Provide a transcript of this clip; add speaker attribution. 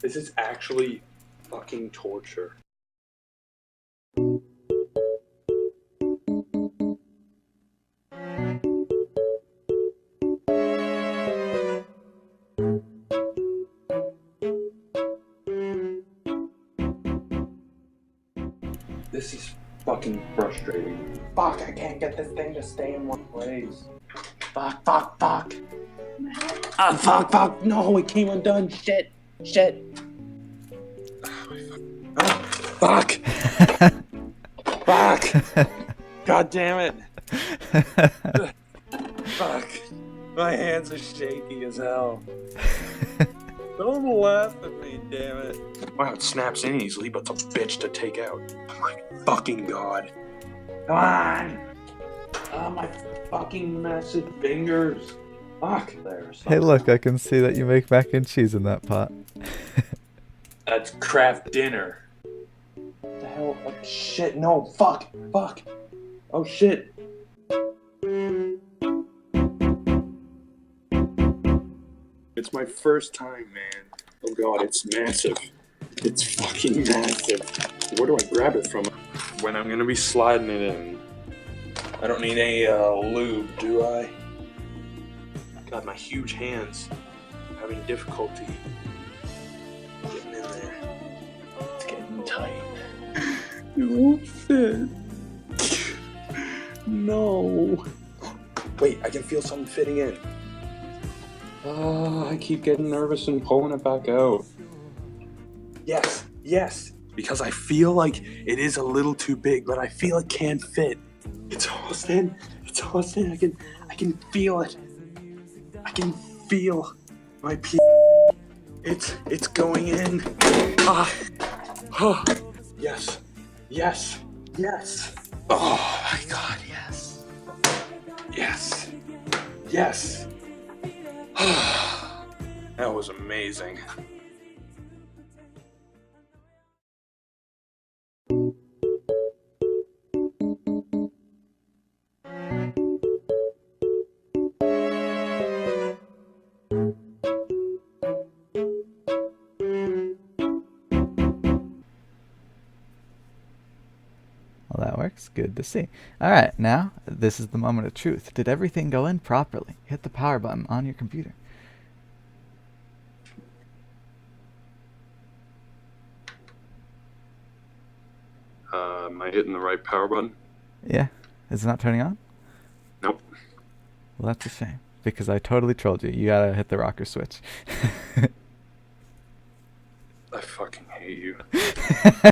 Speaker 1: This is actually fucking torture. This is fucking frustrating. Fuck, I can't get this thing to stay in one place. Fuck. Fuck. No, it came undone. Shit. Fuck. God damn it. Fuck. My hands are shaky as hell. Don't laugh at me, damn it. Wow, it snaps in easily, but it's a bitch to take out. Oh my fucking god. Come on! Oh, my fucking massive fingers. Fuck.
Speaker 2: Hey look, I can see that you make mac and cheese in that pot.
Speaker 1: That's craft dinner. What the hell? Oh, shit, no, fuck. Oh shit. It's my first time, man. Oh god, it's massive. It's fucking massive. Where do I grab it from? When I'm gonna be sliding it in. I don't need any lube, do I? God, my huge hands. I'm having difficulty getting in there. It's getting tight. It won't fit. No. Wait, I can feel something fitting in. I keep getting nervous and pulling it back out. Yes. Because I feel like it is a little too big, but I feel it can fit. It's almost in. I can feel it. I can feel my pee. It's going in. Yes. Oh my god, yes. That was amazing.
Speaker 2: Well, that works. Good to see. Alright, now, this is the moment of truth. Did everything go in properly? Hit the power button on your computer.
Speaker 1: Am I hitting the right power button?
Speaker 2: Yeah. Is it not turning on?
Speaker 1: Nope.
Speaker 2: Well, that's a shame. Because I totally trolled you. You gotta hit the rocker switch.
Speaker 1: I fucking hate you.